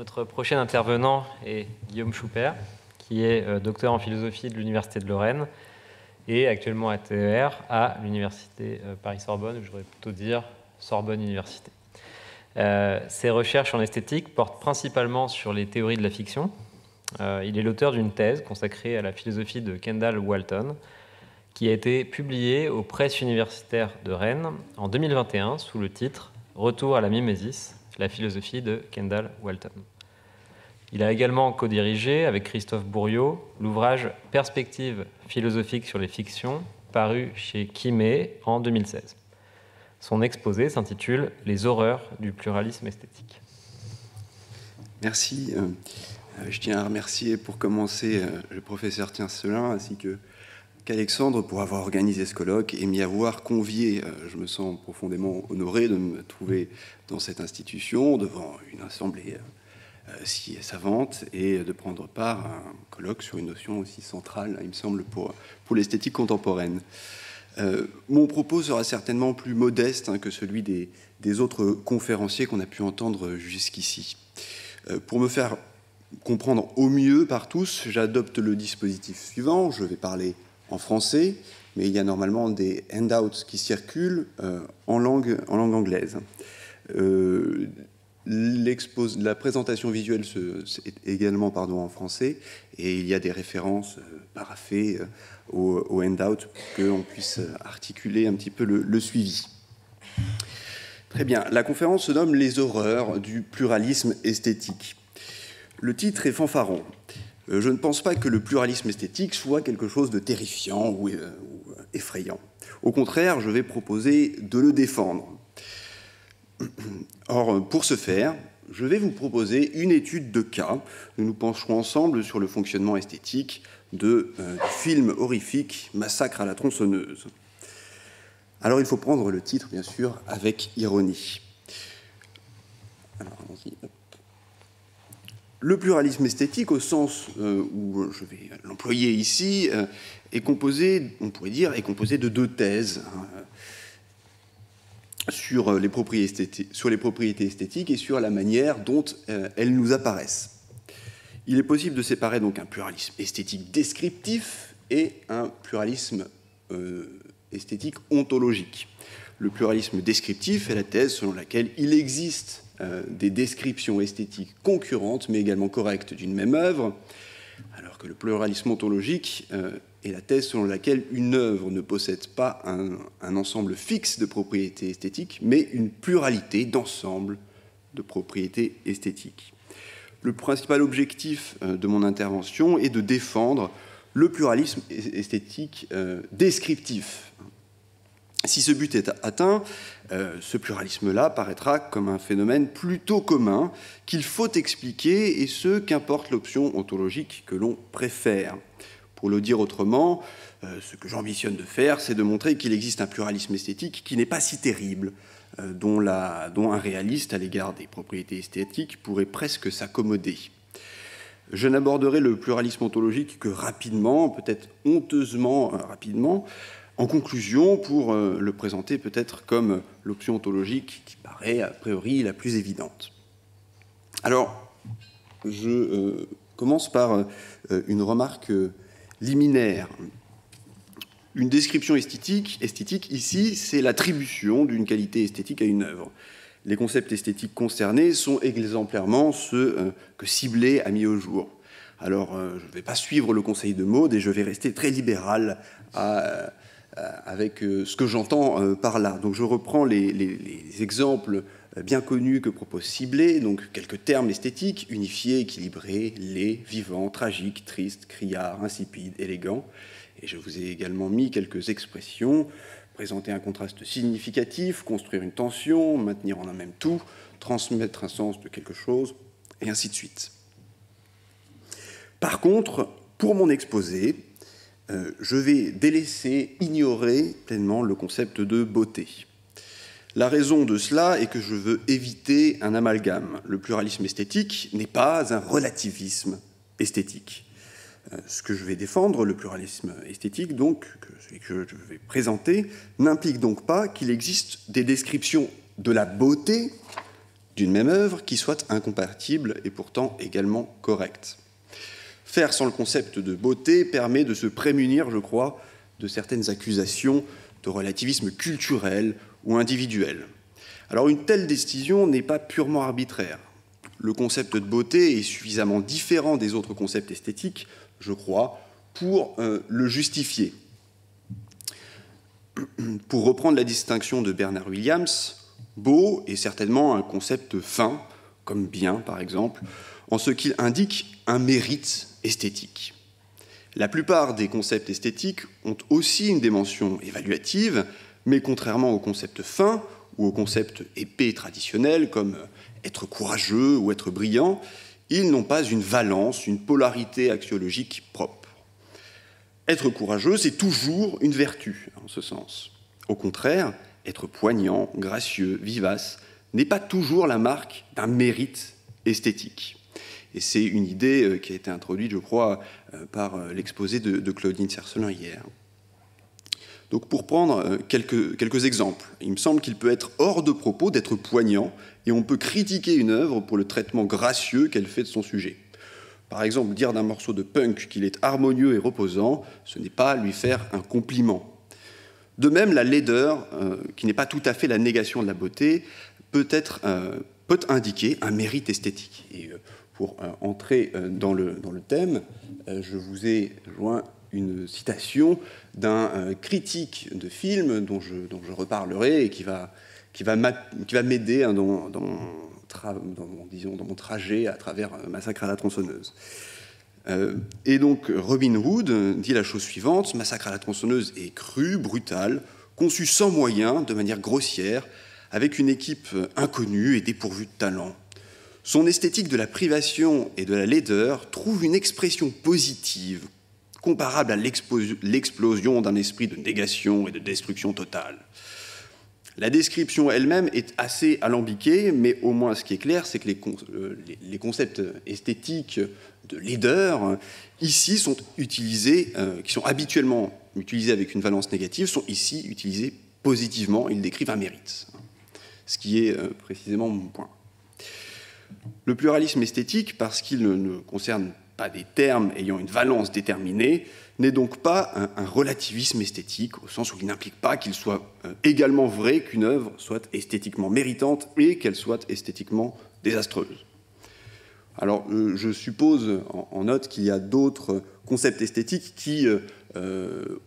Notre prochain intervenant est Guillaume Schupper, qui est docteur en philosophie de l'Université de Lorraine et actuellement à TER à l'Université Paris-Sorbonne, ou je devrais plutôt dire Sorbonne Université. Ses recherches en esthétique portent principalement sur les théories de la fiction. Il est l'auteur d'une thèse consacrée à la philosophie de Kendall Walton, qui a été publiée aux presses universitaires de Rennes en 2021 sous le titre « Retour à la mimésis, la philosophie de Kendall Walton ». Il a également co-dirigé avec Christophe Bourriaud l'ouvrage « Perspectives philosophiques sur les fictions » paru chez Quimé en 2016. Son exposé s'intitule « Les horreurs du pluralisme esthétique ». Merci. Je tiens à remercier pour commencer le professeur Tincelin ainsi qu'Alexandre pour avoir organisé ce colloque et m'y avoir convié. Je me sens profondément honoré de me trouver dans cette institution, devant une assemblée si savante, et de prendre part à un colloque sur une notion aussi centrale, il me semble, pour l'esthétique contemporaine. Mon propos sera certainement plus modeste que celui des autres conférenciers qu'on a pu entendre jusqu'ici. Pour me faire comprendre au mieux par tous, j'adopte le dispositif suivant. Je vais parler en français, mais il y a normalement des handouts qui circulent en langue anglaise. La présentation visuelle est également en français, et il y a des références paraphées au handout pour qu'on puisse articuler un petit peu le suivi. Très bien. La conférence se nomme « Les horreurs du pluralisme esthétique ». Le titre est fanfaron. Je ne pense pas que le pluralisme esthétique soit quelque chose de terrifiant ou effrayant. Au contraire, je vais proposer de le défendre. Or, pour ce faire, je vais vous proposer une étude de cas. Nous nous pencherons ensemble sur le fonctionnement esthétique du film horrifique « Massacre à la tronçonneuse ». Alors, il faut prendre le titre, bien sûr, avec ironie. Alors, allons-y. Le pluralisme esthétique, au sens où je vais l'employer ici, est composé, on pourrait dire, de deux thèses sur les propriétés esthétiques et sur la manière dont elles nous apparaissent. Il est possible de séparer donc un pluralisme esthétique descriptif et un pluralisme esthétique ontologique. Le pluralisme descriptif est la thèse selon laquelle il existe des descriptions esthétiques concurrentes, mais également correctes d'une même œuvre, alors que le pluralisme ontologique est la thèse selon laquelle une œuvre ne possède pas un ensemble fixe de propriétés esthétiques, mais une pluralité d'ensembles de propriétés esthétiques. Le principal objectif de mon intervention est de défendre le pluralisme esthétique descriptif. Si ce but est atteint, ce pluralisme-là paraîtra comme un phénomène plutôt commun qu'il faut expliquer, et ce, qu'importe l'option ontologique que l'on préfère. Pour le dire autrement, ce que j'ambitionne de faire, c'est de montrer qu'il existe un pluralisme esthétique qui n'est pas si terrible, dont un réaliste à l'égard des propriétés esthétiques pourrait presque s'accommoder. Je n'aborderai le pluralisme ontologique que rapidement, peut-être honteusement rapidement, en conclusion, pour le présenter peut-être comme l'option ontologique qui paraît a priori la plus évidente. Alors, je commence par une remarque liminaire. Une description esthétique ici, c'est l'attribution d'une qualité esthétique à une œuvre. Les concepts esthétiques concernés sont exemplairement ceux que Sibley a mis au jour. Alors, je ne vais pas suivre le conseil de Maud et je vais rester très libéral avec ce que j'entends par là. Donc je reprends les exemples bien connus que propose Sibley, donc quelques termes esthétiques: unifié, équilibré, laid, vivant, tragique, triste, criard, insipide, élégant. Et je vous ai également mis quelques expressions: présenter un contraste significatif, construire une tension, maintenir en un même tout, transmettre un sens de quelque chose, et ainsi de suite. Par contre, pour mon exposé, je vais ignorer pleinement le concept de beauté. La raison de cela est que je veux éviter un amalgame. Le pluralisme esthétique n'est pas un relativisme esthétique. Ce que je vais défendre, le pluralisme esthétique, donc, celui que je vais présenter, n'implique donc pas qu'il existe des descriptions de la beauté d'une même œuvre qui soit incompatible et pourtant également correcte. Faire sans le concept de beauté permet de se prémunir, je crois, de certaines accusations de relativisme culturel ou individuel. Alors une telle décision n'est pas purement arbitraire. Le concept de beauté est suffisamment différent des autres concepts esthétiques, je crois, pour le justifier. Pour reprendre la distinction de Bernard Williams, beau est certainement un concept fin, comme bien par exemple, en ce qu'il indique un mérite esthétique. La plupart des concepts esthétiques ont aussi une dimension évaluative, mais contrairement au concept fin ou au concept épais traditionnel comme être courageux ou être brillant, ils n'ont pas une valence, une polarité axiologique propre. Être courageux, c'est toujours une vertu, en ce sens. Au contraire, être poignant, gracieux, vivace, n'est pas toujours la marque d'un mérite esthétique. Et c'est une idée qui a été introduite, je crois, par l'exposé de Claudine Cercelin hier. Donc pour prendre quelques exemples, il me semble qu'il peut être hors de propos d'être poignant, et on peut critiquer une œuvre pour le traitement gracieux qu'elle fait de son sujet. Par exemple, dire d'un morceau de punk qu'il est harmonieux et reposant, ce n'est pas lui faire un compliment. De même, la laideur, qui n'est pas tout à fait la négation de la beauté, peut indiquer un mérite esthétique. Et pour entrer dans le thème, je vous ai joint une citation d'un critique de film dont je reparlerai et qui va m'aider dans mon trajet à travers Massacre à la tronçonneuse. Et donc Robin Hood dit la chose suivante: Massacre à la tronçonneuse est cru, brutal, conçu sans moyens, de manière grossière, avec une équipe inconnue et dépourvue de talent. Son esthétique de la privation et de la laideur trouve une expression positive, comparable à l'explosion d'un esprit de négation et de destruction totale. La description elle-même est assez alambiquée, mais au moins ce qui est clair, c'est que les concepts esthétiques de laideur, ici, sont utilisés, qui sont habituellement utilisés avec une valence négative, sont ici utilisés positivement. Ils décrivent un mérite, ce qui est précisément mon point. Le pluralisme esthétique, parce qu'il ne concerne pas des termes ayant une valence déterminée, n'est donc pas un relativisme esthétique, au sens où il n'implique pas qu'il soit également vrai qu'une œuvre soit esthétiquement méritante et qu'elle soit esthétiquement désastreuse. Alors, je suppose en note qu'il y a d'autres concepts esthétiques qui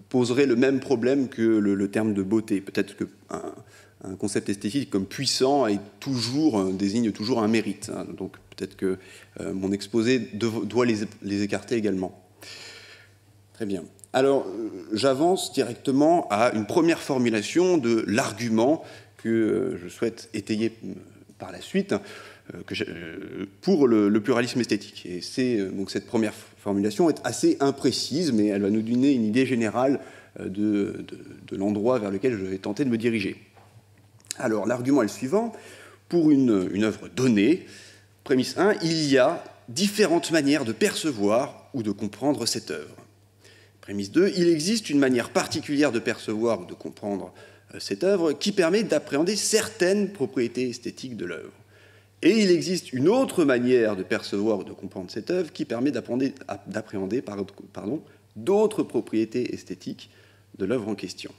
poseraient le même problème que le terme de beauté. Peut-être qu'un concept esthétique comme puissant désigne toujours un mérite. Hein. Donc, peut-être que mon exposé doit les écarter également. Très bien. Alors, j'avance directement à une première formulation de l'argument que je souhaite étayer par la suite pour le pluralisme esthétique. Et donc cette première formulation est assez imprécise, mais elle va nous donner une idée générale de l'endroit vers lequel je vais tenter de me diriger. Alors, l'argument est le suivant. Pour une œuvre donnée, prémisse 1, il y a différentes manières de percevoir ou de comprendre cette œuvre. Prémisse 2, il existe une manière particulière de percevoir ou de comprendre cette œuvre qui permet d'appréhender certaines propriétés esthétiques de l'œuvre. Et il existe une autre manière de percevoir ou de comprendre cette œuvre qui permet d'appréhender d'autres propriétés esthétiques de l'œuvre en question.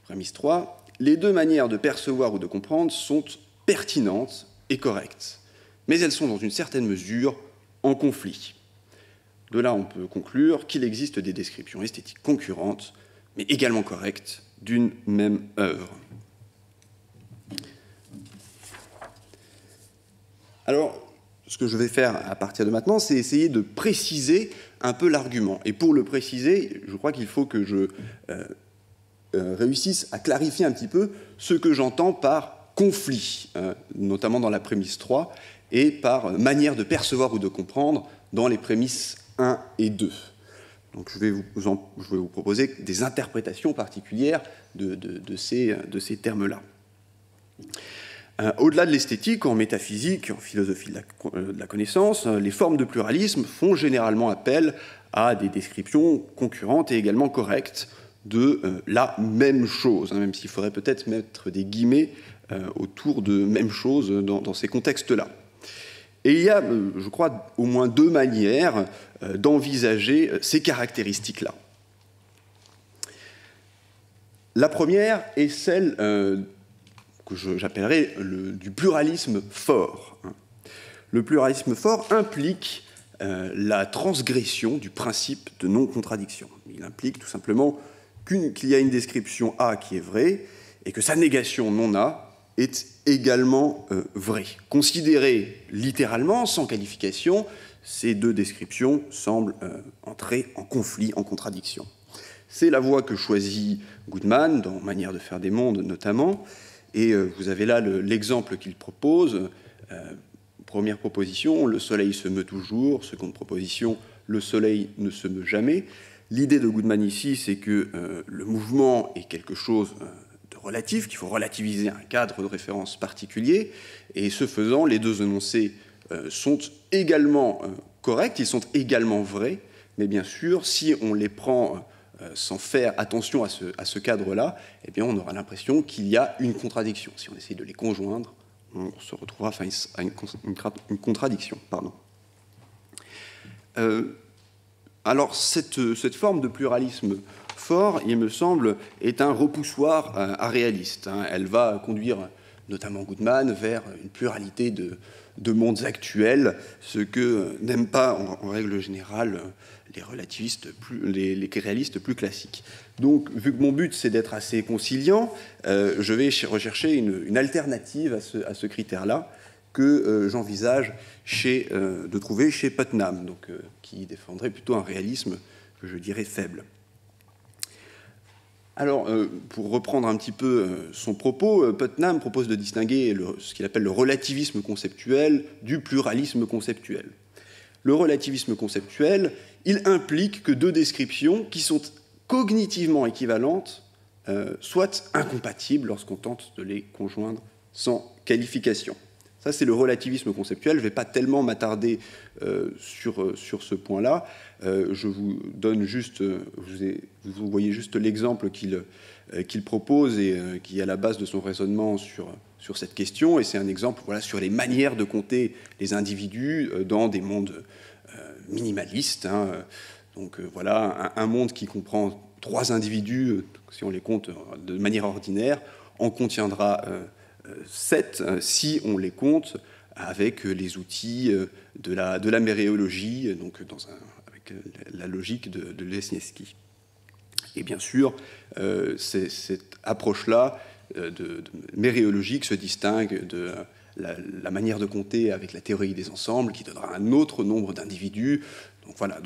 Prémisse 3, les deux manières de percevoir ou de comprendre sont pertinentes et correctes, mais elles sont dans une certaine mesure en conflit. De là, on peut conclure qu'il existe des descriptions esthétiques concurrentes, mais également correctes, d'une même œuvre. Alors, ce que je vais faire à partir de maintenant, c'est essayer de préciser un peu l'argument. Et pour le préciser, je crois qu'il faut que je réussisse à clarifier un petit peu ce que j'entends par conflit, notamment dans la prémisse 3, et par manière de percevoir ou de comprendre dans les prémisses 1 et 2. Donc je vais vous proposer des interprétations particulières de ces termes-là. Au-delà de l'esthétique, en métaphysique, en philosophie de la connaissance, les formes de pluralisme font généralement appel à des descriptions concurrentes et également correctes de la même chose, même s'il faudrait peut-être mettre des guillemets autour de même chose dans ces contextes-là. Et il y a, je crois, au moins deux manières d'envisager ces caractéristiques-là. La première est celle que j'appellerais du pluralisme fort. Le pluralisme fort implique la transgression du principe de non-contradiction. Il implique tout simplement qu'il y a une description A qui est vraie et que sa négation non A est également vraie. Considérées littéralement, sans qualification, ces deux descriptions semblent entrer en conflit, en contradiction. C'est la voie que choisit Goodman, dans Manière de faire des mondes notamment, et vous avez là l'exemple qu'il propose. Première proposition, le soleil se meut toujours. Seconde proposition, le soleil ne se meut jamais. L'idée de Goodman ici, c'est que le mouvement est quelque chose de relatif, qu'il faut relativiser un cadre de référence particulier, et ce faisant, les deux énoncés sont également corrects, ils sont également vrais, mais bien sûr, si on les prend sans faire attention à ce cadre-là, eh bien, on aura l'impression qu'il y a une contradiction. Si on essaie de les conjoindre, on se retrouvera face à une contradiction. Pardon. Alors, cette forme de pluralisme fort, il me semble, est un repoussoir aréaliste. Elle va conduire notamment Goodman vers une pluralité de mondes actuels, ce que n'aiment pas, en règle générale, les relativistes, les réalistes plus classiques. Donc, vu que mon but, c'est d'être assez conciliant, je vais rechercher une alternative à ce critère-là que j'envisage de trouver chez Putnam, donc, qui défendrait plutôt un réalisme que je dirais faible. Alors, pour reprendre un petit peu son propos, Putnam propose de distinguer ce qu'il appelle le relativisme conceptuel du pluralisme conceptuel. Le relativisme conceptuel, il implique que deux descriptions qui sont cognitivement équivalentes soient incompatibles lorsqu'on tente de les conjoindre sans qualification. Ça, c'est le relativisme conceptuel. Je ne vais pas tellement m'attarder sur ce point-là. Je vous donne juste, vous voyez juste l'exemple qu'il propose et qui est à la base de son raisonnement sur cette question. Et c'est un exemple, voilà, sur les manières de compter les individus dans des mondes minimalistes. Donc voilà, un monde qui comprend 3 individus, si on les compte de manière ordinaire, en contiendra 7 si on les compte avec les outils de la méréologie, donc avec la logique de Lesniewski. Et bien sûr, cette approche-là méréologique se distingue de la manière de compter avec la théorie des ensembles, qui donnera un autre nombre d'individus. Donc voilà,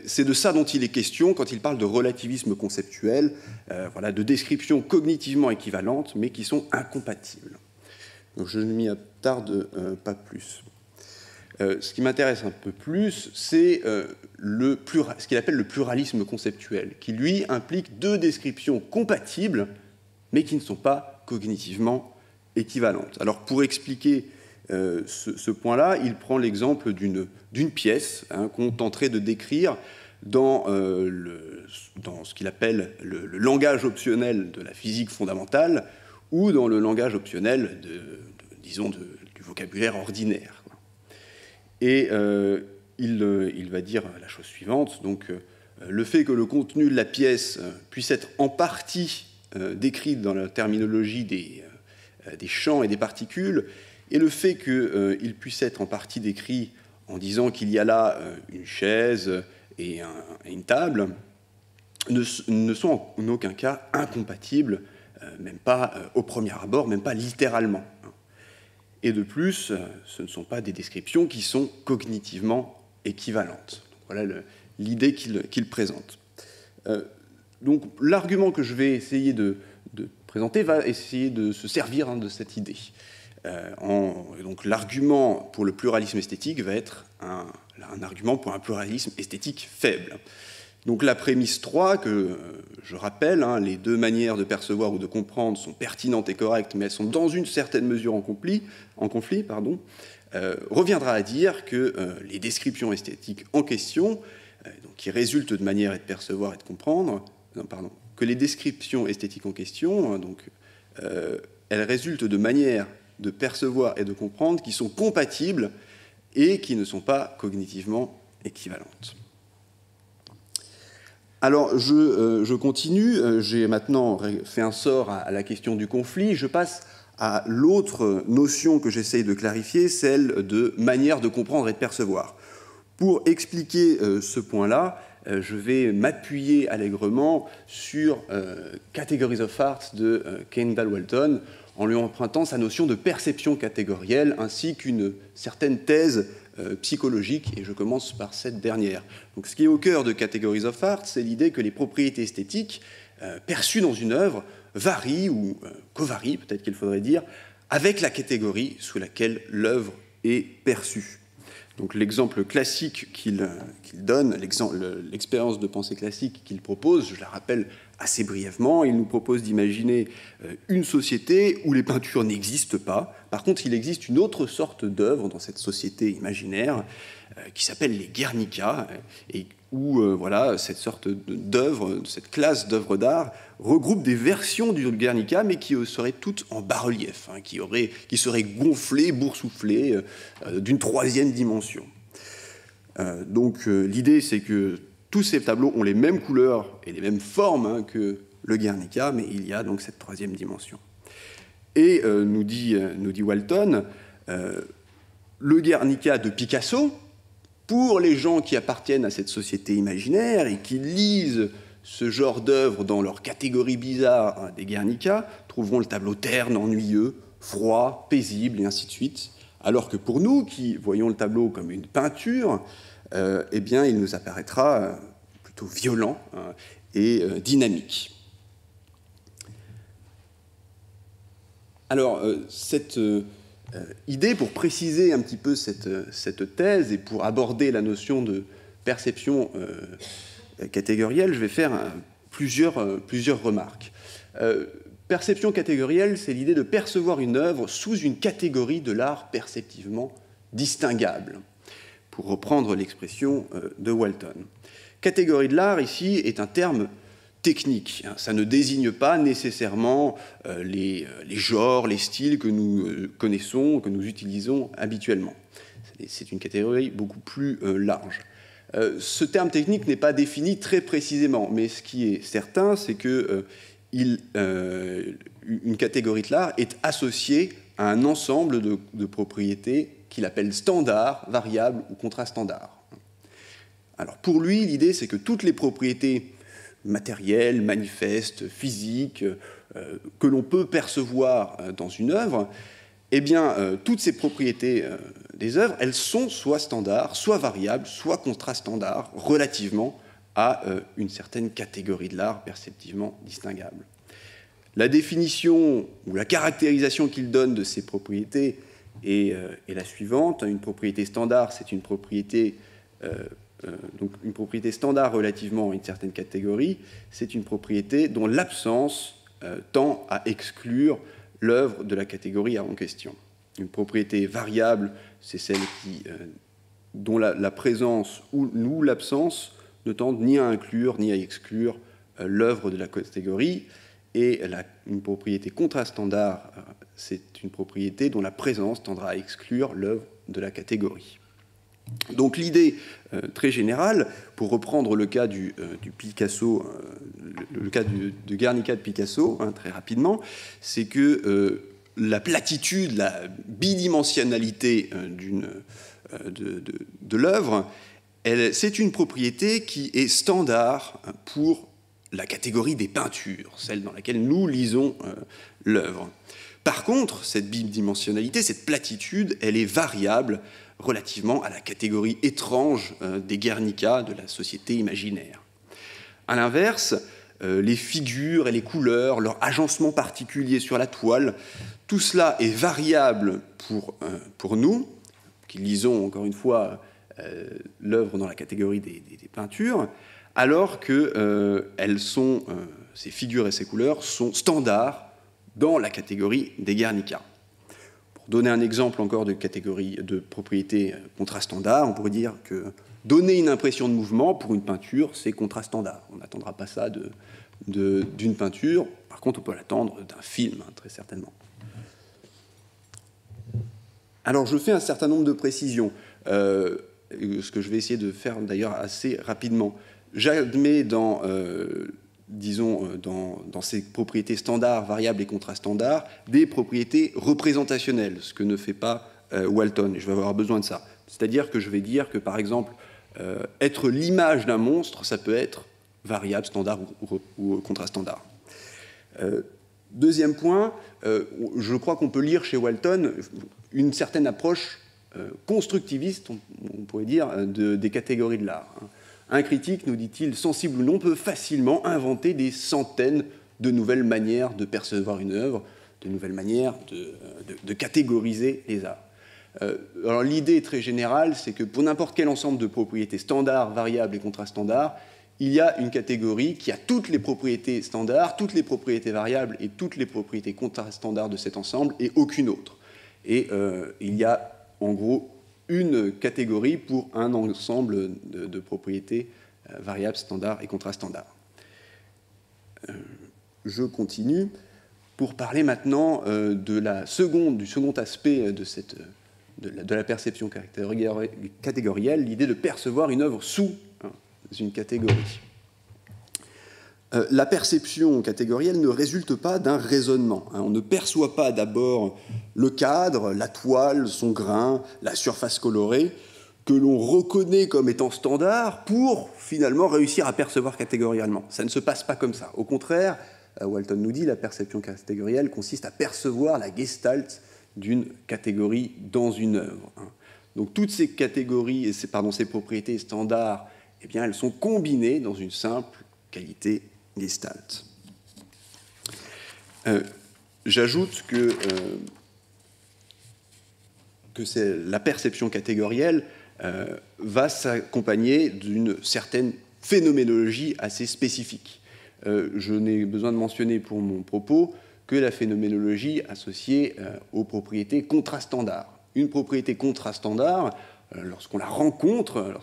c'est de ça dont il est question quand il parle de relativisme conceptuel, voilà, de descriptions cognitivement équivalentes, mais qui sont incompatibles. Donc je ne m'y attarde pas plus. Ce qui m'intéresse un peu plus, c'est ce qu'il appelle le pluralisme conceptuel, qui lui implique 2 descriptions compatibles, mais qui ne sont pas cognitivement équivalentes. Alors pour expliquer ce point-là, il prend l'exemple d'une pièce qu'on tenterait de décrire dans ce qu'il appelle le langage optionnel de la physique fondamentale ou dans le langage optionnel, disons, du vocabulaire ordinaire. Et il va dire la chose suivante, donc le fait que le contenu de la pièce puisse être en partie décrit dans la terminologie des champs et des particules, et le fait qu'il puisse être en partie décrit en disant qu'il y a là une chaise et une table, ne sont en aucun cas incompatibles, même pas au premier abord, même pas littéralement. Et de plus, ce ne sont pas des descriptions qui sont cognitivement équivalentes. Donc, voilà l'idée qu'il présente. Donc l'argument que je vais essayer de présenter va essayer de se servir de cette idée. Donc l'argument pour le pluralisme esthétique va être un argument pour un pluralisme esthétique faible. Donc la prémisse 3, que je rappelle, les 2 manières de percevoir ou de comprendre sont pertinentes et correctes, mais elles sont dans une certaine mesure en conflit, reviendra à dire que les descriptions esthétiques en question, donc qui résultent de manière de percevoir et de comprendre, que les descriptions esthétiques en question elles résultent de manières de percevoir et de comprendre qui sont compatibles et qui ne sont pas cognitivement équivalentes. Alors, je continue. J'ai maintenant fait un sort à la question du conflit. Je passe à l'autre notion que j'essaye de clarifier, celle de manière de comprendre et de percevoir. Pour expliquer ce point-là, je vais m'appuyer allègrement sur Categories of Art de Kendall Walton, en lui empruntant sa notion de perception catégorielle, ainsi qu'une certaine thèse psychologique, et je commence par cette dernière. Donc, ce qui est au cœur de Categories of Art, c'est l'idée que les propriétés esthétiques perçues dans une œuvre varient, ou covarient, peut-être qu'il faudrait dire, avec la catégorie sous laquelle l'œuvre est perçue. Donc, l'exemple classique qu'il donne, l'expérience de pensée classique qu'il propose, je la rappelle assez brièvement, il nous propose d'imaginer une société où les peintures n'existent pas. Par contre, il existe une autre sorte d'œuvre dans cette société imaginaire qui s'appelle les Guernica, et où voilà, cette sorte d'œuvre, cette classe d'œuvres d'art regroupe des versions du Guernica, mais qui seraient toutes en bas-relief, hein, qui seraient gonflées, boursouflées d'une troisième dimension. Donc l'idée, c'est que tous ces tableaux ont les mêmes couleurs et les mêmes formes hein, que le Guernica, mais il y a donc cette troisième dimension. Et nous dit Walton, le Guernica de Picasso, pour les gens qui appartiennent à cette société imaginaire et qui lisent ce genre d'œuvre dans leur catégorie bizarre hein, des Guernica, trouveront le tableau terne, ennuyeux, froid, paisible, et ainsi de suite. Alors que pour nous, qui voyons le tableau comme une peinture, eh bien, il nous apparaîtra plutôt violent hein, et dynamique. Alors, cette idée, pour préciser un petit peu cette thèse et pour aborder la notion de perception catégorielle, je vais faire plusieurs remarques. Perception catégorielle, c'est l'idée de percevoir une œuvre sous une catégorie de l'art perceptivement distinguable, pour reprendre l'expression de Walton. Catégorie de l'art, ici, est un terme technique. Ça ne désigne pas nécessairement les genres, les styles que nous connaissons, que nous utilisons habituellement. C'est une catégorie beaucoup plus large. Ce terme technique n'est pas défini très précisément, mais ce qui est certain, c'est que une catégorie de l'art est associée à un ensemble de propriétés qu'il appelle standards, variables ou contrastandards. Alors pour lui, l'idée, c'est que toutes les propriétés matérielles, manifestes, physiques, que l'on peut percevoir dans une œuvre, eh bien, toutes ces propriétés des œuvres, elles sont soit standards, soit variables, soit contrastandards, relativement à une certaine catégorie de l'art perceptivement distinguable. La définition ou la caractérisation qu'il donne de ces propriétés est la suivante. Une propriété standard, c'est une propriété donc une propriété standard relativement à une certaine catégorie, c'est une propriété dont l'absence tend à exclure l'œuvre de la catégorie en question. Une propriété variable, c'est celle dont la présence ou l'absence ne tendent ni à inclure ni à exclure l'œuvre de la catégorie. Et une propriété contrastandard, c'est une propriété dont la présence tendra à exclure l'œuvre de la catégorie. Donc l'idée très générale, pour reprendre le cas du Picasso, le cas du Guernica de Picasso, hein, très rapidement, c'est que la platitude, la bidimensionnalité de l'œuvre, c'est une propriété qui est standard pour la catégorie des peintures, celle dans laquelle nous lisons l'œuvre. Par contre, cette bidimensionnalité, cette platitude, elle est variable relativement à la catégorie étrange des Guernica de la société imaginaire. À l'inverse, les figures et les couleurs, leur agencement particulier sur la toile, tout cela est variable pour nous, qui lisons encore une fois l'œuvre dans la catégorie des peintures, alors que ces figures et ces couleurs sont standards dans la catégorie des Guernica. Pour donner un exemple encore de catégorie de propriété contrastandard, on pourrait dire que donner une impression de mouvement pour une peinture, c'est contrastandard. On n'attendra pas ça d'une peinture, par contre on peut l'attendre d'un film, hein, très certainement. Alors, je fais un certain nombre de précisions, ce que je vais essayer de faire d'ailleurs assez rapidement. J'admets disons, dans ces propriétés standards, variables et contrastandards, des propriétés représentationnelles, ce que ne fait pas Walton, et je vais avoir besoin de ça. C'est-à-dire que je vais dire que, par exemple, être l'image d'un monstre, ça peut être variable, standard ou contrastandard. Deuxième point, je crois qu'on peut lire chez Walton une certaine approche constructiviste, on pourrait dire, des catégories de l'art. Un critique, nous dit-il, sensible ou non, peut facilement inventer des centaines de nouvelles manières de percevoir une œuvre, de nouvelles manières de catégoriser les arts. Alors l'idée très générale, c'est que pour n'importe quel ensemble de propriétés standards, variables et contrastandards, il y a une catégorie qui a toutes les propriétés standards, toutes les propriétés variables et toutes les propriétés contrastandards de cet ensemble et aucune autre. Et il y a en gros une catégorie pour un ensemble de propriétés variables, standards et contrastandards. Je continue pour parler maintenant du second aspect de la perception catégorielle, l'idée de percevoir une œuvre sous une catégorie. La perception catégorielle ne résulte pas d'un raisonnement. On ne perçoit pas d'abord le cadre, la toile, son grain, la surface colorée, que l'on reconnaît comme étant standard pour finalement réussir à percevoir catégoriellement. Ça ne se passe pas comme ça. Au contraire, Walton nous dit, la perception catégorielle consiste à percevoir la gestalt d'une catégorie dans une œuvre. Donc toutes ces catégories et ces propriétés standards, eh bien, elles sont combinées dans une simple qualité gestalt. J'ajoute que la perception catégorielle va s'accompagner d'une certaine phénoménologie assez spécifique. Je n'ai besoin de mentionner pour mon propos que la phénoménologie associée aux propriétés contrastandards. Une propriété contrastandard, lorsqu'on la rencontre,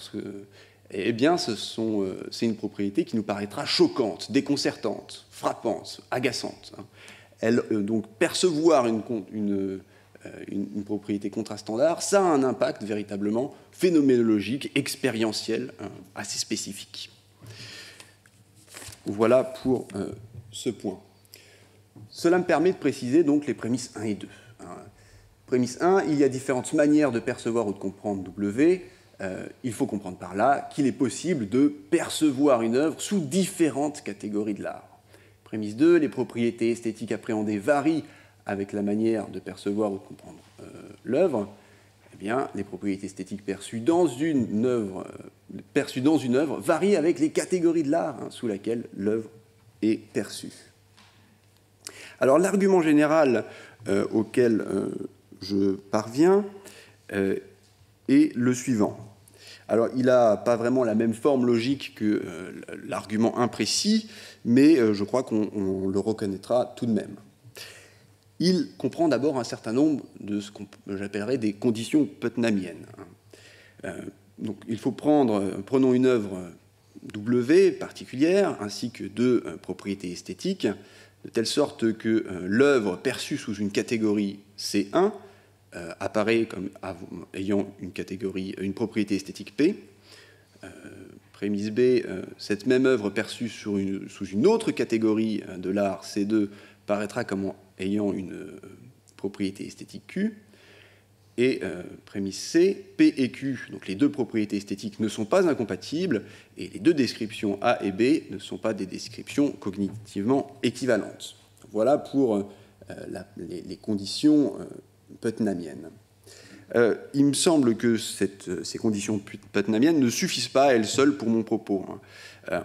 eh bien, c'est une propriété qui nous paraîtra choquante, déconcertante, frappante, agaçante. Donc, percevoir une propriété contrastandard, ça a un impact véritablement phénoménologique, expérientiel, assez spécifique. Voilà pour ce point. Cela me permet de préciser donc les prémices 1 et 2. Prémisse 1, il y a différentes manières de percevoir ou de comprendre W. Il faut comprendre par là qu'il est possible de percevoir une œuvre sous différentes catégories de l'art. Prémisse 2, les propriétés esthétiques appréhendées varient avec la manière de percevoir ou de comprendre l'œuvre. Eh bien, les propriétés esthétiques perçues dans une œuvre varient avec les catégories de l'art sous laquelle l'œuvre est perçue. Alors, l'argument général auquel je parviens est le suivant. Alors, il n'a pas vraiment la même forme logique que l'argument imprécis, mais je crois qu'on le reconnaîtra tout de même. Il comprend d'abord un certain nombre de ce que j'appellerais des conditions putnamiennes. Donc, il faut prenons une œuvre W particulière, ainsi que deux propriétés esthétiques, de telle sorte que l'œuvre perçue sous une catégorie C1 apparaît comme ayant une propriété esthétique P. Prémisse B, cette même œuvre perçue sous une autre catégorie de l'art C2 paraîtra comme ayant une propriété esthétique Q. Et prémisse C, P et Q, donc les deux propriétés esthétiques ne sont pas incompatibles, et les deux descriptions A et B ne sont pas des descriptions cognitivement équivalentes. Voilà pour les conditions putnamiennes. Il me semble que ces conditions putnamiennes ne suffisent pas à elles seules pour mon propos.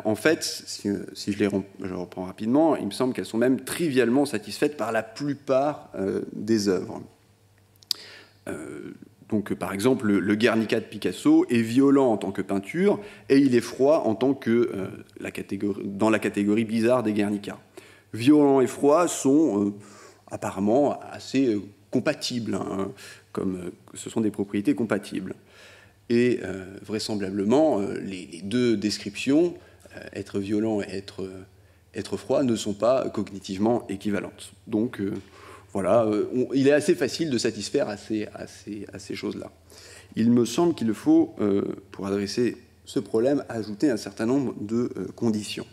En fait, si je reprends rapidement, il me semble qu'elles sont même trivialement satisfaites par la plupart des œuvres. Donc, par exemple, le Guernica de Picasso est violent en tant que peinture et il est froid en tant que dans la catégorie bizarre des Guernica. Violent et froid sont apparemment assez compatibles, comme ce sont des propriétés compatibles. Et vraisemblablement, les deux descriptions, être violent et être froid, ne sont pas cognitivement équivalentes. Donc, voilà, il est assez facile de satisfaire à ces choses-là. Il me semble qu'il faut, pour adresser ce problème, ajouter un certain nombre de conditions.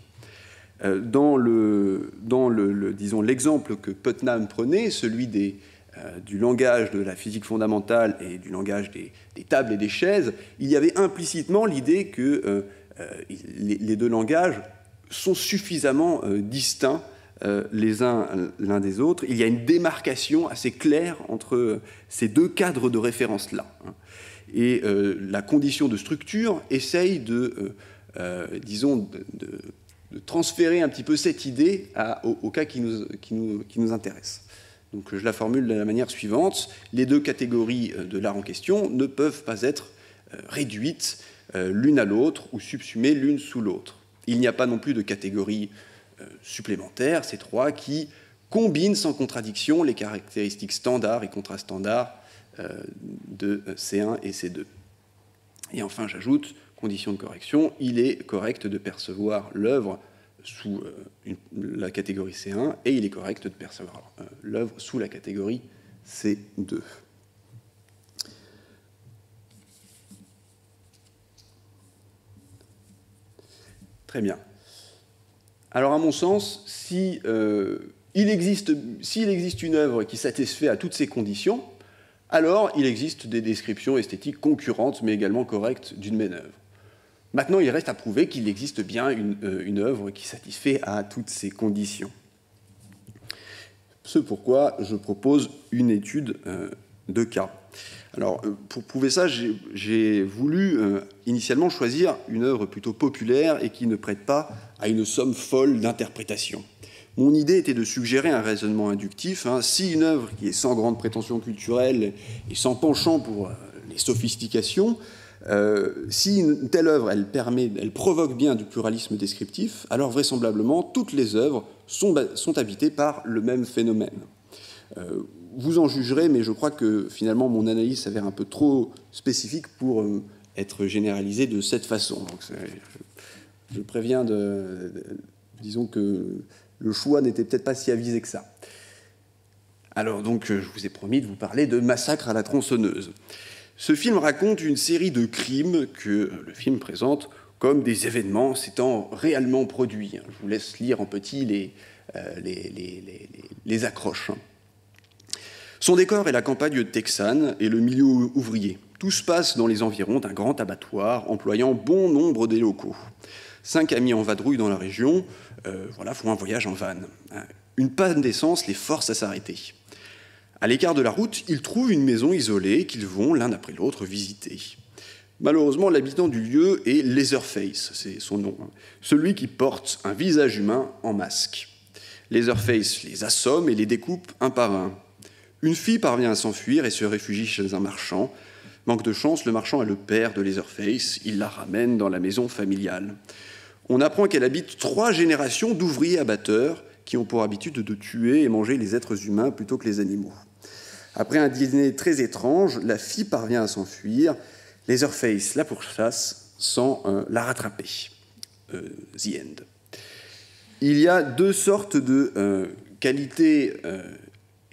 Dans disons, l'exemple que Putnam prenait, celui du langage de la physique fondamentale et du langage des tables et des chaises, il y avait implicitement l'idée que les deux langages sont suffisamment distincts l'un des autres. Il y a une démarcation assez claire entre ces deux cadres de référence-là. Et la condition de structure essaye disons, de transférer un petit peu cette idée au cas qui nous intéresse. Donc je la formule de la manière suivante. Les deux catégories de l'art en question ne peuvent pas être réduites l'une à l'autre ou subsumées l'une sous l'autre. Il n'y a pas non plus de catégorie supplémentaire, ces trois qui combinent sans contradiction les caractéristiques standards et contrastandards de C1 et C2. Et enfin, j'ajoute, condition de correction, il est correct de percevoir l'œuvre sous la catégorie C1 et il est correct de percevoir l'œuvre sous la catégorie C2. Très bien. Alors, à mon sens, s'il existe une œuvre qui satisfait à toutes ces conditions, alors il existe des descriptions esthétiques concurrentes, mais également correctes d'une même œuvre. Maintenant, il reste à prouver qu'il existe bien une œuvre qui satisfait à toutes ces conditions. Ce pourquoi je propose une étude de cas. Alors, pour prouver ça, j'ai voulu initialement choisir une œuvre plutôt populaire et qui ne prête pas à une somme folle d'interprétations. Mon idée était de suggérer un raisonnement inductif. Si une œuvre qui est sans grande prétention culturelle et sans penchant pour les sophistications, si une telle œuvre, elle provoque bien du pluralisme descriptif, alors vraisemblablement toutes les œuvres sont habitées par le même phénomène. Vous en jugerez, mais je crois que finalement mon analyse s'avère un peu trop spécifique pour être généralisée de cette façon. Donc je préviens disons que le choix n'était peut-être pas si avisé que ça. Alors donc je vous ai promis de vous parler de Massacre à la tronçonneuse. Ce film raconte une série de crimes que le film présente comme des événements s'étant réellement produits. Je vous laisse lire en petit les accroches. Son décor est la campagne texane et le milieu ouvrier. Tout se passe dans les environs d'un grand abattoir employant bon nombre des locaux. 5 amis en vadrouille dans la région font un voyage en van. Une panne d'essence les force à s'arrêter. À l'écart de la route, ils trouvent une maison isolée qu'ils vont l'un après l'autre visiter. Malheureusement, l'habitant du lieu est Leatherface, c'est son nom, celui qui porte un visage humain en masque. Leatherface les assomme et les découpe un par un. Une fille parvient à s'enfuir et se réfugie chez un marchand. Manque de chance, le marchand est le père de Leatherface. Il la ramène dans la maison familiale. On apprend qu'elle habite 3 générations d'ouvriers abatteurs qui ont pour habitude de tuer et manger les êtres humains plutôt que les animaux. Après un dîner très étrange, la fille parvient à s'enfuir. Leatherface la pourchasse sans la rattraper. The end. Il y a 2 sortes de qualités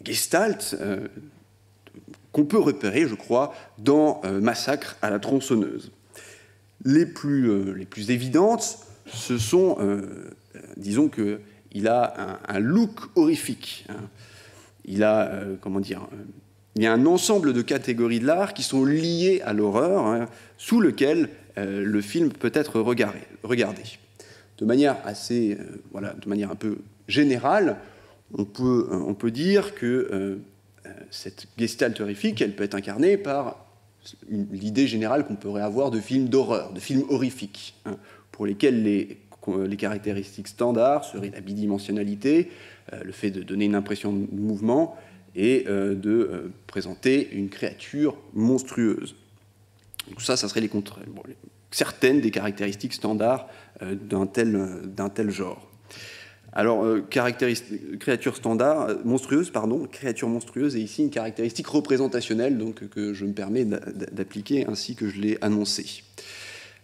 gestalt qu'on peut repérer, je crois, dans Massacre à la tronçonneuse. Les plus évidentes, ce sont, disons qu'il a un look horrifique. Il y a un ensemble de catégories de l'art qui sont liées à l'horreur, sous lequel le film peut être regardé. De manière de manière un peu générale, on peut dire que cette gestalt horrifique, elle peut être incarnée par l'idée générale qu'on pourrait avoir de films d'horreur, de films horrifiques, pour lesquels les caractéristiques standards seraient la bidimensionnalité, le fait de donner une impression de mouvement et de présenter une créature monstrueuse. Donc ça serait certaines des caractéristiques standards d'un tel genre. Alors, créature monstrueuse est ici une caractéristique représentationnelle donc, que je me permets d'appliquer ainsi que je l'ai annoncé.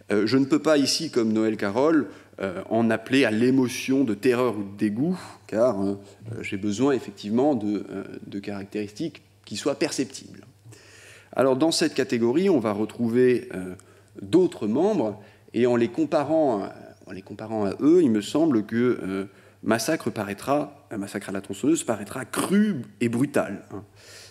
Je ne peux pas ici, comme Noël Carroll, en appeler à l'émotion de terreur ou de dégoût, car j'ai besoin effectivement de caractéristiques qui soient perceptibles. Alors dans cette catégorie, on va retrouver d'autres membres, et en les comparant à eux, il me semble que Massacre à la tronçonneuse paraîtra cru et brutal.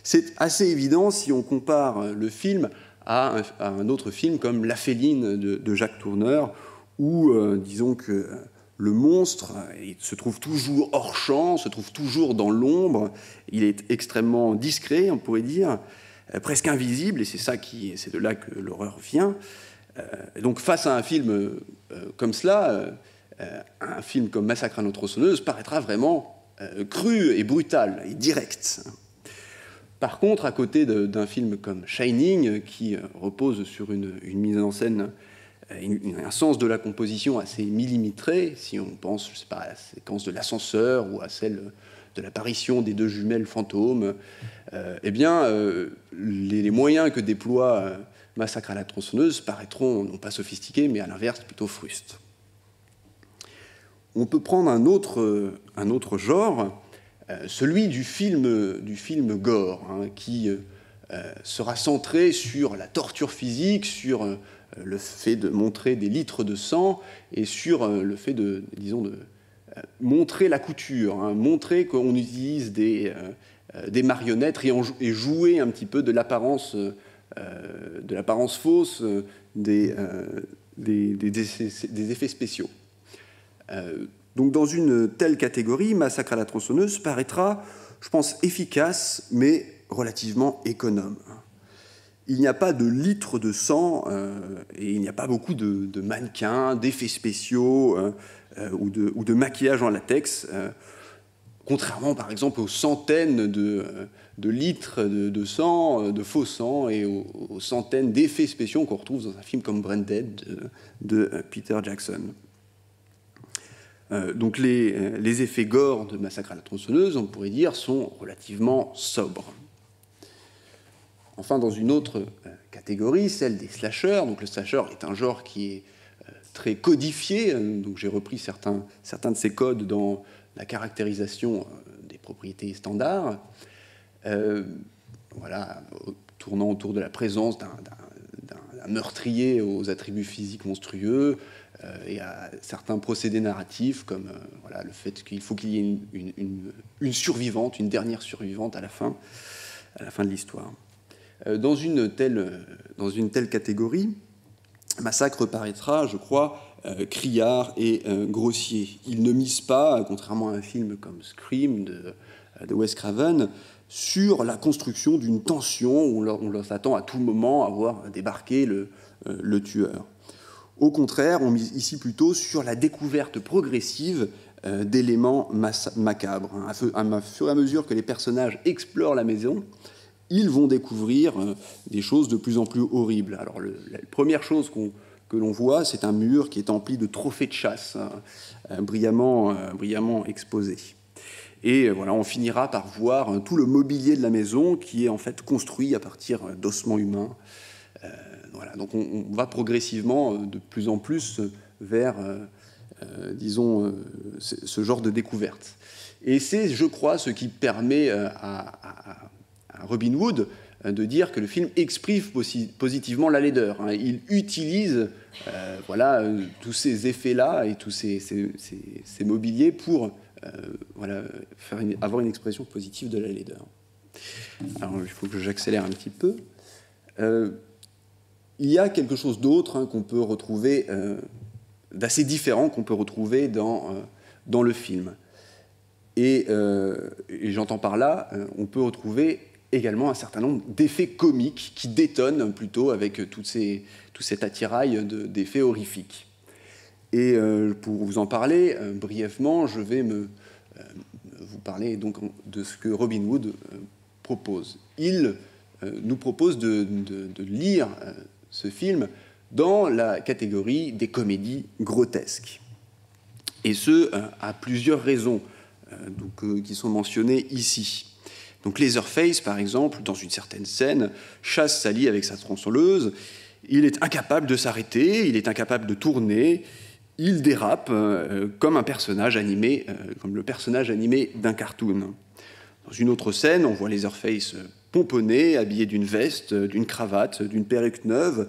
C'est assez évident si on compare le film à un autre film comme La Féline de Jacques Tourneur, où disons que le monstre il se trouve toujours hors champ, se trouve toujours dans l'ombre, il est extrêmement discret, on pourrait dire, presque invisible, et c'est de là que l'horreur vient. Donc face à un film comme cela, un film comme Massacre à la tronçonneuse paraîtra vraiment cru et brutal et direct. Par contre, à côté d'un film comme Shining, qui repose sur une mise en scène, un sens de la composition assez millimétré, si on pense, je sais pas, à la séquence de l'ascenseur ou à celle de l'apparition des deux jumelles fantômes, eh bien, les moyens que déploie Massacre à la tronçonneuse paraîtront non pas sophistiqués, mais à l'inverse plutôt frustes. On peut prendre un autre genre, celui du film gore, qui sera centré sur la torture physique, sur le fait de montrer des litres de sang et sur le fait de montrer la couture, montrer qu'on utilise des marionnettes et jouer un petit peu de l'apparence fausse des effets spéciaux. Donc dans une telle catégorie, Massacre à la tronçonneuse paraîtra, je pense, efficace, mais relativement économe. Il n'y a pas de litres de sang et il n'y a pas beaucoup de mannequins, d'effets spéciaux ou de maquillage en latex, contrairement par exemple aux centaines de litres de sang, de faux sang, et aux centaines d'effets spéciaux qu'on retrouve dans un film comme Branded de Peter Jackson. Donc les effets gore de Massacre à la tronçonneuse, on pourrait dire, sont relativement sobres. Enfin, dans une autre catégorie, celle des slashers. Donc le slasher est un genre qui est très codifié. Donc j'ai repris certains de ces codes dans la caractérisation des propriétés standards. Voilà, tournant autour de la présence d'un meurtrier aux attributs physiques monstrueux, et à certains procédés narratifs, comme voilà, le fait qu'il faut qu'il y ait une survivante, une dernière survivante à la fin de l'histoire. Dans une telle catégorie, Massacre paraîtra, je crois, criard et grossier. Il ne mise pas, contrairement à un film comme Scream de Wes Craven, sur la construction d'une tension où on s'attend à tout moment à voir débarquer le tueur. Au contraire, on mise ici plutôt sur la découverte progressive d'éléments macabres. À fur et à mesure que les personnages explorent la maison, ils vont découvrir des choses de plus en plus horribles. Alors, la première chose que l'on voit, c'est un mur qui est empli de trophées de chasse, brillamment exposés. Et voilà, on finira par voir tout le mobilier de la maison qui est en fait construit à partir d'ossements humains. Voilà, donc on va progressivement de plus en plus vers, disons, ce genre de découverte. Et c'est, je crois, ce qui permet à Robin Wood de dire que le film exprime positivement la laideur. Il utilise voilà, tous ces effets-là et tous ces mobiliers pour voilà, avoir une expression positive de la laideur. Alors, il faut que j'accélère un petit peu. Il y a quelque chose d'autre qu'on peut retrouver, d'assez différent qu'on peut retrouver dans le film. Et j'entends par là, on peut retrouver également un certain nombre d'effets comiques qui détonnent plutôt avec tout cet attirail d'effets horrifiques. Et pour vous en parler brièvement, je vais vous parler donc de ce que Robin Wood propose. Il nous propose de lire ce film dans la catégorie des comédies grotesques. Et ce, à plusieurs raisons qui sont mentionnées ici. Donc Leatherface, par exemple, dans une certaine scène, chasse Sally avec sa tronçonneuse. Il est incapable de s'arrêter, il est incapable de tourner. il dérape comme un personnage animé, comme le personnage animé d'un cartoon. Dans une autre scène, on voit Leatherface pomponné, habillé d'une veste, d'une cravate, d'une perruque neuve,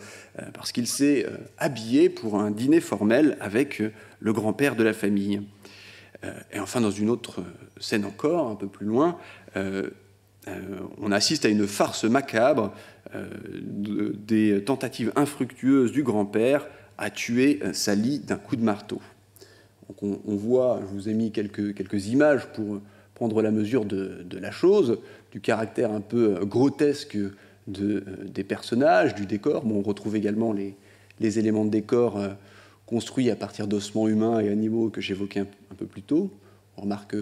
parce qu'il s'est habillé pour un dîner formel avec le grand-père de la famille. Et enfin, dans une autre scène encore, un peu plus loin, on assiste à une farce macabre des tentatives infructueuses du grand-père à tuer Sally d'un coup de marteau. Donc on voit, je vous ai mis quelques images pour prendre la mesure de la chose, du caractère un peu grotesque des personnages, du décor. Bon, on retrouve également les éléments de décor construits à partir d'ossements humains et animaux que j'évoquais un peu plus tôt. On remarque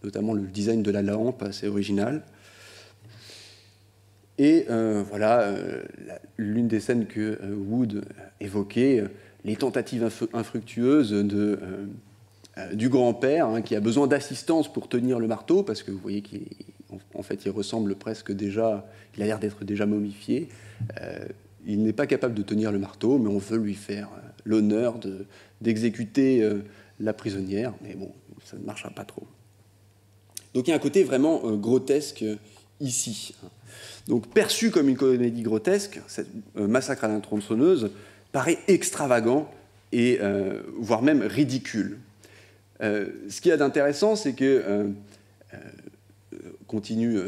notamment le design de la lampe, assez original. Et voilà, l'une des scènes que Wood évoquait, les tentatives infructueuses du grand-père, qui a besoin d'assistance pour tenir le marteau, parce que vous voyez qu'en fait, il ressemble presque déjà, il a l'air d'être déjà momifié. Il n'est pas capable de tenir le marteau, mais on veut lui faire l'honneur d'exécuter la prisonnière, mais bon, ça ne marchera pas trop. Donc il y a un côté vraiment grotesque ici. Donc perçu comme une comédie grotesque, cette Massacre à la tronçonneuse paraît extravagant et voire même ridicule. Ce qu'il y a d'intéressant, c'est que, continue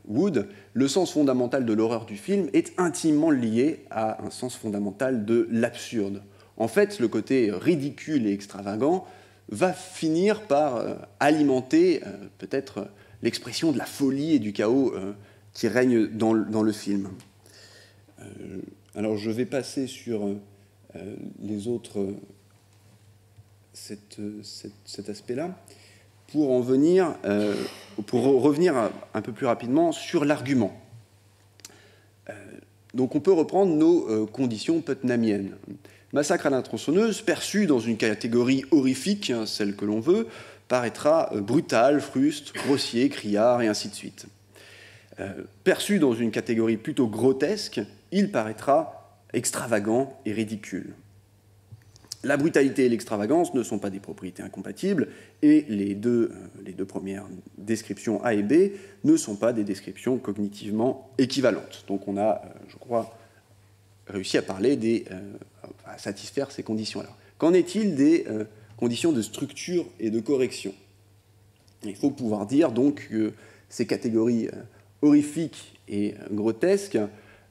Wood, le sens fondamental de l'horreur du film est intimement lié à un sens fondamental de l'absurde. En fait, le côté ridicule et extravagant va finir par alimenter peut-être l'expression de la folie et du chaos qui règne dans le film. Alors je vais passer sur les autres, cet aspect-là, pour revenir un peu plus rapidement sur l'argument. Donc on peut reprendre nos conditions putnamiennes. Massacre à la tronçonneuse, perçu dans une catégorie horrifique, celle que l'on veut, paraîtra brutal, fruste, grossier, criard, et ainsi de suite. Perçu dans une catégorie plutôt grotesque, il paraîtra extravagant et ridicule. La brutalité et l'extravagance ne sont pas des propriétés incompatibles, et les deux premières descriptions A et B ne sont pas des descriptions cognitivement équivalentes. Donc on a, je crois, réussi à parler à satisfaire ces conditions-là. Qu'en est-il des conditions de structure et de correction? Il faut pouvoir dire donc que ces catégories horrifiques et grotesques,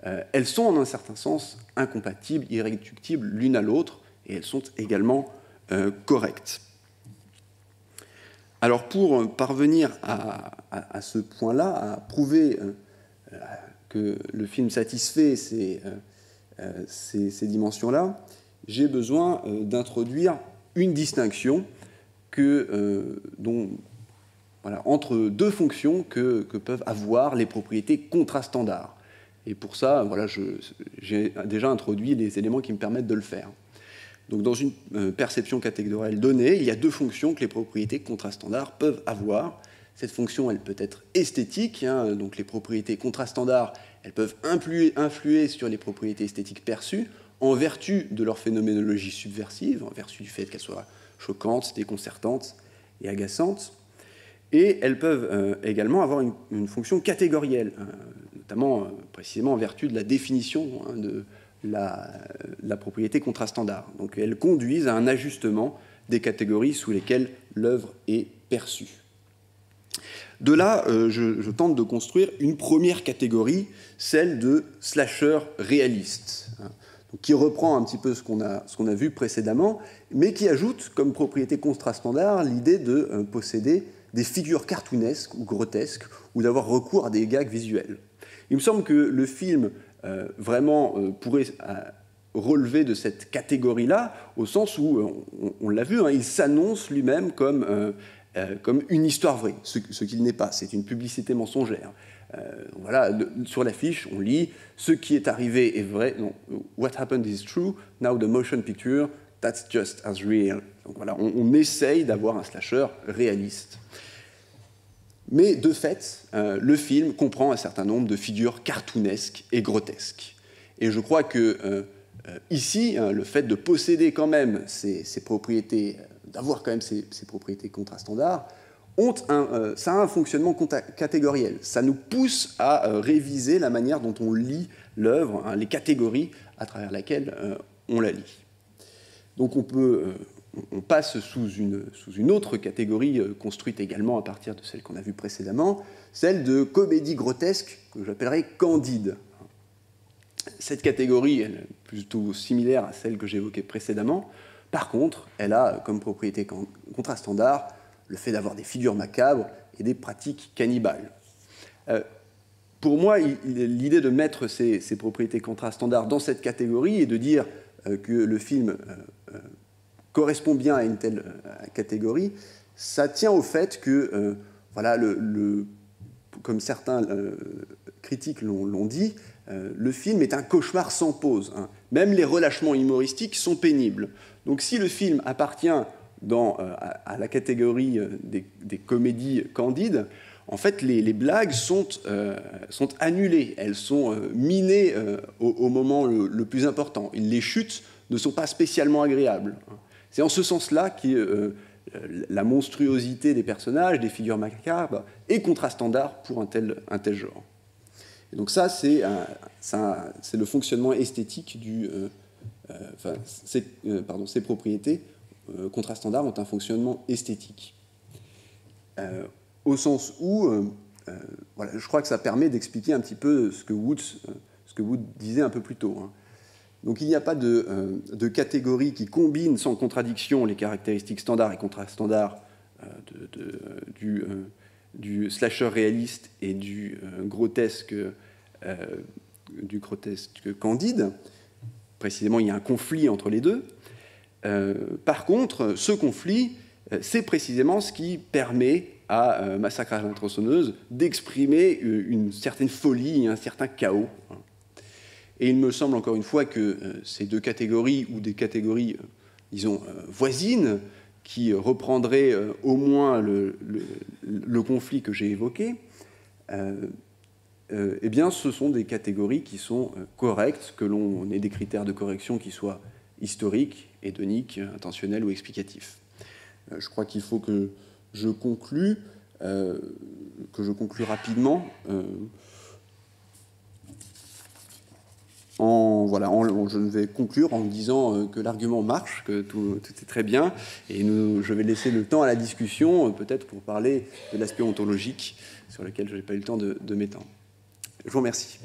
elles sont en un certain sens incompatibles, irréductibles l'une à l'autre, et elles sont également correctes. Alors pour parvenir à ce point-là, à prouver que le film satisfait ces dimensions-là, j'ai besoin d'introduire une distinction entre deux fonctions que peuvent avoir les propriétés contrastandards. Et pour ça, voilà, j'ai déjà introduit les éléments qui me permettent de le faire. Donc, dans une perception catégorielle donnée, il y a deux fonctions que les propriétés contrastandards peuvent avoir. Cette fonction, elle peut être esthétique, donc les propriétés contrastandards, elles peuvent influer sur les propriétés esthétiques perçues en vertu de leur phénoménologie subversive, en vertu du fait qu'elles soient choquantes, déconcertantes et agaçantes. Et elles peuvent également avoir une fonction catégorielle, notamment précisément en vertu de la définition de la propriété contrastandard. Donc elles conduisent à un ajustement des catégories sous lesquelles l'œuvre est perçue. De là, je tente de construire une première catégorie, celle de slasher réaliste, qui reprend un petit peu ce qu'on a vu précédemment, mais qui ajoute comme propriété contrastandard l'idée de posséder des figures cartoonesques ou grotesques, ou d'avoir recours à des gags visuels. Il me semble que le film vraiment pourrait relever de cette catégorie-là, au sens où, on l'a vu, il s'annonce lui-même comme une histoire vraie, ce qu'il n'est pas, c'est une publicité mensongère. Voilà, sur l'affiche, on lit « Ce qui est arrivé est vrai, non, what happened is true, now the motion picture, that's just as real ». Donc voilà, on essaye d'avoir un slasher réaliste. Mais de fait, le film comprend un certain nombre de figures cartoonesques et grotesques. Et je crois que Ici, hein, le fait de posséder quand même ces propriétés, d'avoir quand même ces propriétés contrastandards, ça a un fonctionnement catégoriel. Ça nous pousse à réviser la manière dont on lit l'œuvre, hein, les catégories à travers lesquelles on la lit. Donc on passe sous une autre catégorie construite également à partir de celle qu'on a vue précédemment, celle de comédie grotesque, que j'appellerais candide. Cette catégorie elle est plutôt similaire à celle que j'évoquais précédemment. Par contre, elle a comme propriété contrastandard le fait d'avoir des figures macabres et des pratiques cannibales. Pour moi, l'idée de mettre ces propriétés contrastandards dans cette catégorie et de dire que le film correspond bien à une telle catégorie, ça tient au fait que, voilà, comme certains critiques l'ont dit, le film est un cauchemar sans pause. Hein. Même les relâchements humoristiques sont pénibles. Donc si le film appartient à la catégorie des comédies candides, en fait, les blagues sont annulées, elles sont minées au moment le plus important. Les chutes ne sont pas spécialement agréables. C'est en ce sens-là que la monstruosité des personnages, des figures macabres, est contrastandard pour un tel genre. Et donc ça, c'est le fonctionnement esthétique ces propriétés contrastandards ont un fonctionnement esthétique. Au sens où, voilà, je crois que ça permet d'expliquer un petit peu ce que Wood disait un peu plus tôt. Hein. Donc il n'y a pas de catégorie qui combine sans contradiction les caractéristiques standards et contrastandards du slasher réaliste et du grotesque candide. Précisément, il y a un conflit entre les deux. Par contre, ce conflit, c'est précisément ce qui permet à Massacre à la tronçonneuse d'exprimer une certaine folie, un certain chaos. Et il me semble encore une fois que ces deux catégories, ou des catégories, disons, voisines, qui reprendraient au moins le conflit que j'ai évoqué, eh bien, ce sont des catégories qui sont correctes, que l'on ait des critères de correction qui soient historiques, hédoniques, intentionnels ou explicatifs. Je crois qu'il faut que je conclue rapidement. Je vais conclure en disant que l'argument marche, que tout est très bien, et je vais laisser le temps à la discussion, peut-être pour parler de l'aspect ontologique, sur lequel je n'ai pas eu le temps de m'étendre. Je vous remercie.